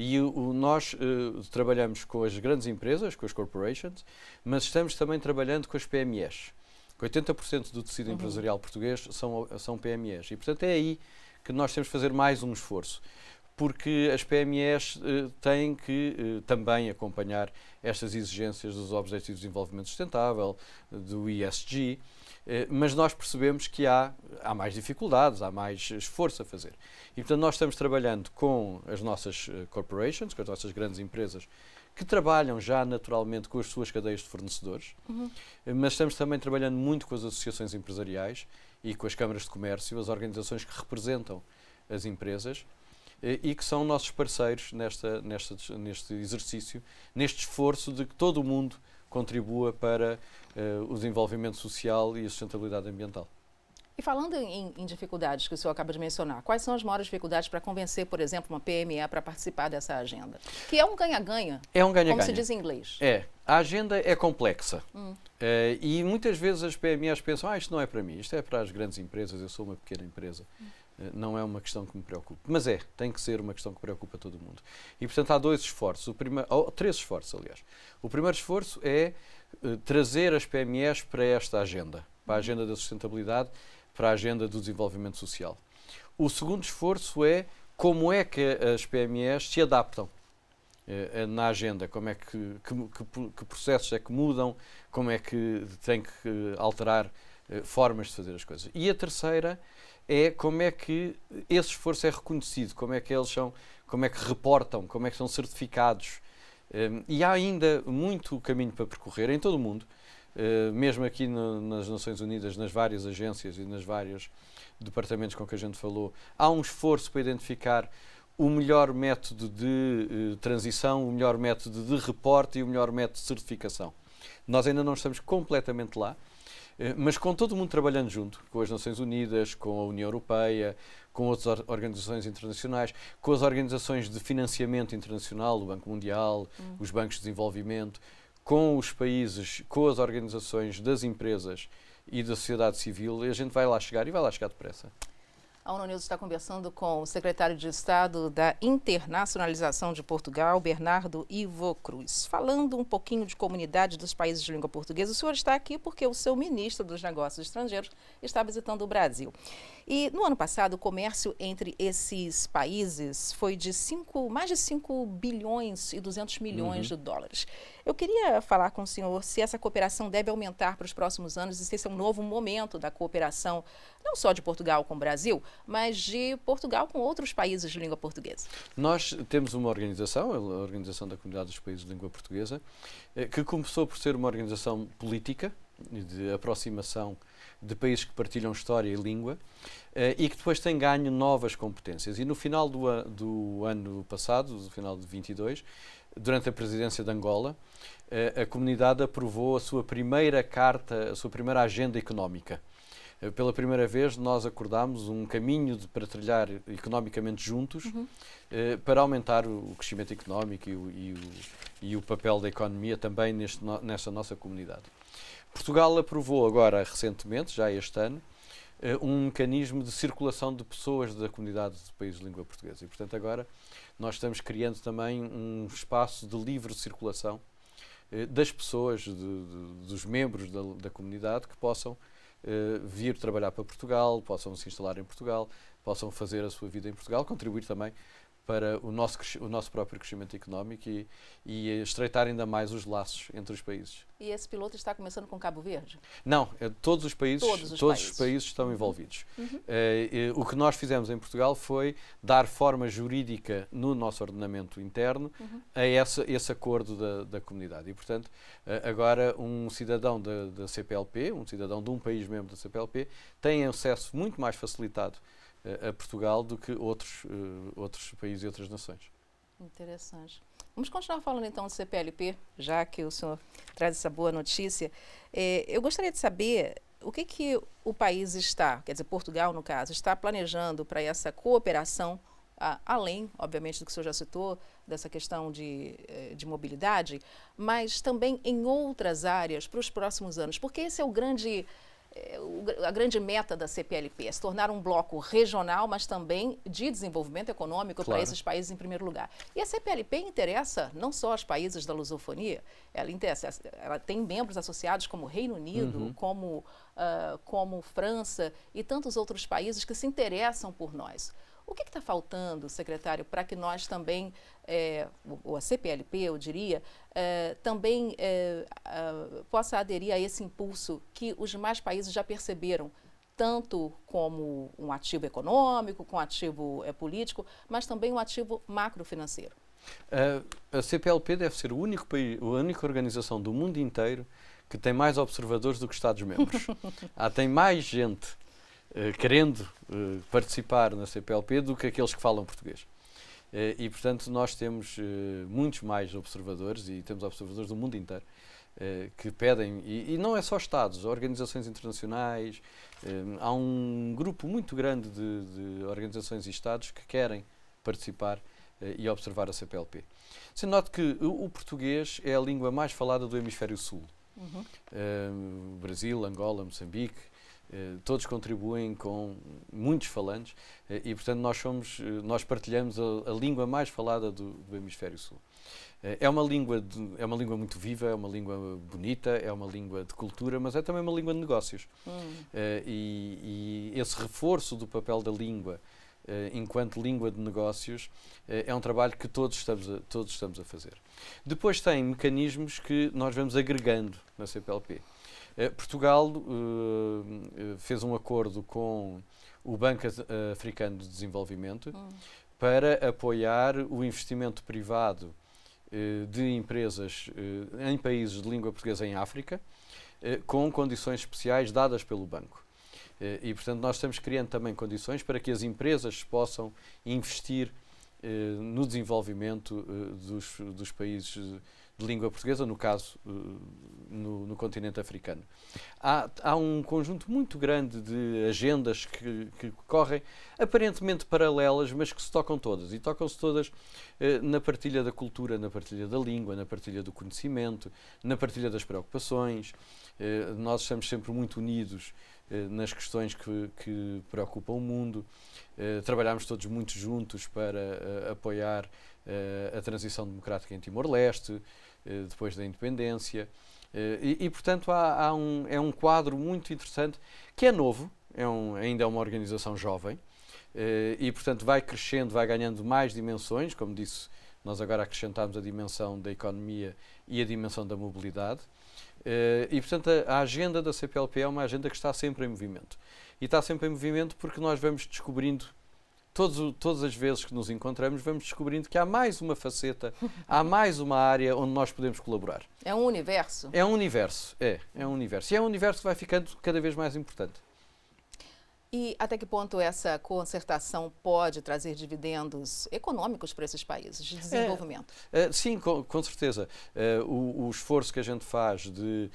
E nós trabalhamos com as grandes empresas, com as corporations, mas estamos também trabalhando com as PMEs. 80% do tecido empresarial português são PMEs. E, portanto, é aí que nós temos que fazer mais um esforço, porque as PMEs têm que também acompanhar estas exigências dos Objetivos de Desenvolvimento Sustentável, do ESG, mas nós percebemos que há mais dificuldades, há mais esforço a fazer. E, portanto, nós estamos trabalhando com as nossas corporations, com as nossas grandes empresas, que trabalham já naturalmente com as suas cadeias de fornecedores, mas estamos também trabalhando muito com as associações empresariais e com as câmaras de comércio, as organizações que representam as empresas e que são nossos parceiros neste exercício, neste esforço de que todo o mundo contribua para o desenvolvimento social e a sustentabilidade ambiental. E falando em dificuldades que o senhor acaba de mencionar, quais são as maiores dificuldades para convencer, por exemplo, uma PME para participar dessa agenda? Que é um ganha-ganha, é um ganha-ganha, como se diz em inglês. A agenda é complexa e muitas vezes as PMEs pensam, isto não é para mim, isto é para as grandes empresas, eu sou uma pequena empresa. Não é uma questão que me preocupe. Mas tem que ser uma questão que preocupa todo mundo. E, portanto, há dois esforços, três esforços, aliás. O primeiro esforço é trazer as PMEs para esta agenda, para a agenda da sustentabilidade, para a agenda do desenvolvimento social. O segundo esforço é como é que as PMEs se adaptam na agenda, como é que processos é que mudam, como é que tem que alterar formas de fazer as coisas. E a terceira é como é que esse esforço é reconhecido, como é que eles são, como é que reportam, como é que são certificados. E há ainda muito caminho para percorrer em todo o mundo, mesmo aqui nas Nações Unidas, nas várias agências e nos vários departamentos com que a gente falou, há um esforço para identificar o melhor método de transição, o melhor método de reporte e o melhor método de certificação. Nós ainda não estamos completamente lá, mas com todo o mundo trabalhando junto, com as Nações Unidas, com a União Europeia, com outras organizações internacionais, com as organizações de financiamento internacional, o Banco Mundial, os bancos de desenvolvimento, com os países, com as organizações das empresas e da sociedade civil, e a gente vai lá chegar e vai lá chegar depressa. A ONU News está conversando com o secretário de Estado da Internacionalização de Portugal, Bernardo Ivo Cruz. Falando um pouquinho de comunidade dos países de língua portuguesa, o senhor está aqui porque o seu ministro dos Negócios Estrangeiros está visitando o Brasil. E no ano passado, o comércio entre esses países foi de mais de 5 bilhões e 200 milhões de dólares. Eu queria falar com o senhor se essa cooperação deve aumentar para os próximos anos e se esse é um novo momento da cooperação, não só de Portugal com o Brasil, mas de Portugal com outros países de língua portuguesa. Nós temos uma organização, a Organização da Comunidade dos Países de Língua Portuguesa, que começou por ser uma organização política, de aproximação de países que partilham história e língua, e que depois tem ganho novas competências. E no final do ano passado, no final de 22, durante a presidência de Angola, a comunidade aprovou a sua primeira carta, a sua primeira agenda económica. Pela primeira vez nós acordámos um caminho para trilhar economicamente juntos para aumentar o crescimento económico e o papel da economia também nesta nossa comunidade. Portugal aprovou agora recentemente, já este ano, um mecanismo de circulação de pessoas da comunidade de países de língua portuguesa. E, portanto, agora nós estamos criando também um espaço de livre circulação das pessoas, dos membros da comunidade que possam vir trabalhar para Portugal, possam se instalar em Portugal, possam fazer a sua vida em Portugal, contribuir também para o nosso próprio crescimento económico e estreitar ainda mais os laços entre os países. E esse piloto está começando com Cabo Verde? Não, todos os países estão envolvidos. O que nós fizemos em Portugal foi dar forma jurídica no nosso ordenamento interno a esse acordo da comunidade. E, portanto, agora um cidadão da CPLP, um cidadão de um país membro da CPLP, tem acesso muito mais facilitado a Portugal do que outros países e outras nações. Interessante. Vamos continuar falando então do CPLP, já que o senhor traz essa boa notícia. Eu gostaria de saber o que o país está, quer dizer, Portugal no caso, está planejando para essa cooperação, além, obviamente, do que o senhor já citou, dessa questão de mobilidade, mas também em outras áreas para os próximos anos, porque esse é o grande a grande meta da CPLP é se tornar um bloco regional, mas também de desenvolvimento econômico para esses países em primeiro lugar. E a CPLP interessa não só aos países da lusofonia, ela tem membros associados como Reino Unido, como França e tantos outros países que se interessam por nós. O que está faltando, secretário, para que nós também, ou a CPLP, eu diria, também possa aderir a esse impulso que os demais países já perceberam, tanto como um ativo econômico, com um ativo político, mas também um ativo macrofinanceiro? A CPLP deve ser a única organização do mundo inteiro que tem mais observadores do que Estados-membros. Tem mais gente querendo participar na CPLP do que aqueles que falam português. E, portanto, nós temos muitos mais observadores, e temos observadores do mundo inteiro, que pedem, e não é só Estados, organizações internacionais, há um grupo muito grande de organizações e Estados que querem participar e observar a CPLP. Se note que o português é a língua mais falada do Hemisfério Sul. Brasil, Angola, Moçambique, todos contribuem com muitos falantes e, portanto, nós partilhamos a língua mais falada do Hemisfério Sul. É uma língua muito viva, é uma língua bonita, é uma língua de cultura, mas é também uma língua de negócios. E esse reforço do papel da língua enquanto língua de negócios é um trabalho que todos estamos a fazer. Depois tem mecanismos que nós vamos agregando na CPLP. Portugal fez um acordo com o Banco Africano de Desenvolvimento para apoiar o investimento privado de empresas em países de língua portuguesa em África, com condições especiais dadas pelo banco. E, portanto, nós estamos criando também condições para que as empresas possam investir no desenvolvimento dos países de língua portuguesa, no caso, no continente africano. Há um conjunto muito grande de agendas que correm, aparentemente paralelas, mas que se tocam todas. E tocam-se todas na partilha da cultura, na partilha da língua, na partilha do conhecimento, na partilha das preocupações. Nós estamos sempre muito unidos nas questões que preocupam o mundo. Trabalhamos todos muito juntos para apoiar a transição democrática em Timor-Leste, depois da independência. Portanto, é um quadro muito interessante, que é novo, ainda é uma organização jovem, e, portanto, vai crescendo, vai ganhando mais dimensões. Como disse, nós agora acrescentamos a dimensão da economia e a dimensão da mobilidade. E, portanto, a agenda da CPLP é uma agenda que está sempre em movimento. E está sempre em movimento porque nós vamos descobrindo, todas as vezes que nos encontramos, vamos descobrindo que há mais uma faceta, há mais uma área onde nós podemos colaborar. É um universo? É um universo, é um universo. E é um universo que vai ficando cada vez mais importante. E até que ponto essa concertação pode trazer dividendos econômicos para esses países de desenvolvimento? Sim, com certeza. O esforço que a gente faz de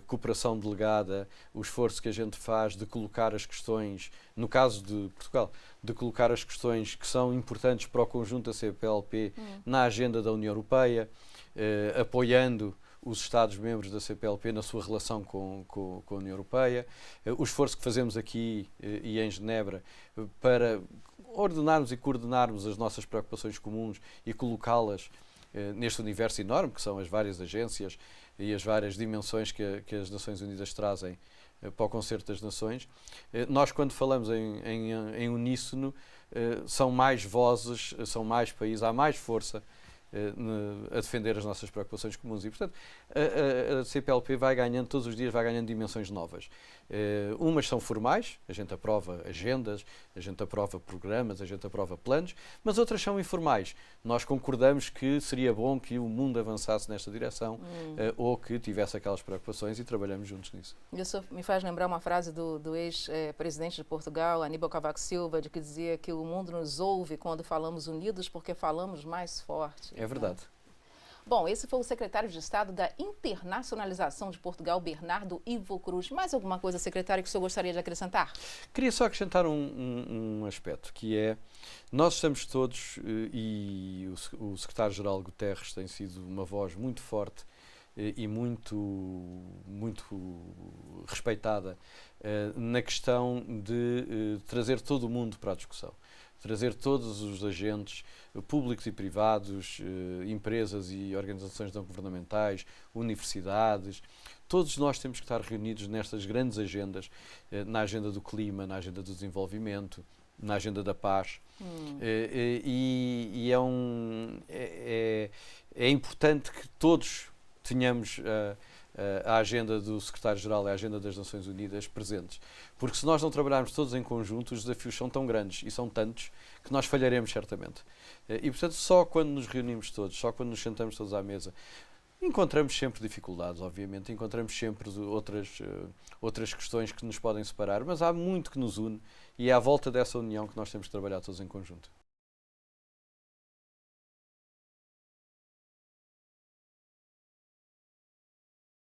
cooperação delegada, o esforço que a gente faz de colocar as questões, no caso de Portugal, de colocar as questões que são importantes para o conjunto da CPLP na agenda da União Europeia, apoiando os Estados-membros da CPLP na sua relação com a União Europeia, o esforço que fazemos aqui e em Genebra para ordenarmos e coordenarmos as nossas preocupações comuns e colocá-las neste universo enorme, que são as várias agências e as várias dimensões que as Nações Unidas trazem para o concerto das nações. Nós, quando falamos em uníssono, são mais vozes, são mais países, há mais força a defender as nossas preocupações comuns. E, portanto, a CPLP vai ganhando, todos os dias vai ganhando dimensões novas. Umas são formais, a gente aprova agendas, a gente aprova programas, a gente aprova planos, mas outras são informais. Nós concordamos que seria bom que o mundo avançasse nesta direção ou que tivesse aquelas preocupações e trabalhamos juntos nisso. Isso me faz lembrar uma frase do ex-presidente de Portugal, Aníbal Cavaco Silva, de que dizia que o mundo nos ouve quando falamos unidos porque falamos mais forte. É verdade. Bom, esse foi o secretário de Estado da Internacionalização de Portugal, Bernardo Ivo Cruz. Mais alguma coisa, secretário, que o senhor gostaria de acrescentar? Queria só acrescentar um aspecto, que é, nós estamos todos, e o secretário-geral Guterres tem sido uma voz muito forte e muito respeitada na questão de trazer todo o mundo para a discussão, trazer todos os agentes públicos e privados, empresas e organizações não governamentais, universidades. Todos nós temos que estar reunidos nestas grandes agendas, na agenda do clima, na agenda do desenvolvimento, na agenda da paz. É importante que todos tenhamos a agenda do Secretário-Geral e a agenda das Nações Unidas presentes. Porque se nós não trabalharmos todos em conjunto, os desafios são tão grandes e são tantos que nós falharemos certamente. E, portanto, só quando nos reunimos todos, só quando nos sentamos todos à mesa, encontramos sempre dificuldades, obviamente, encontramos sempre outras questões que nos podem separar, mas há muito que nos une e é à volta dessa união que nós temos que trabalhar todos em conjunto.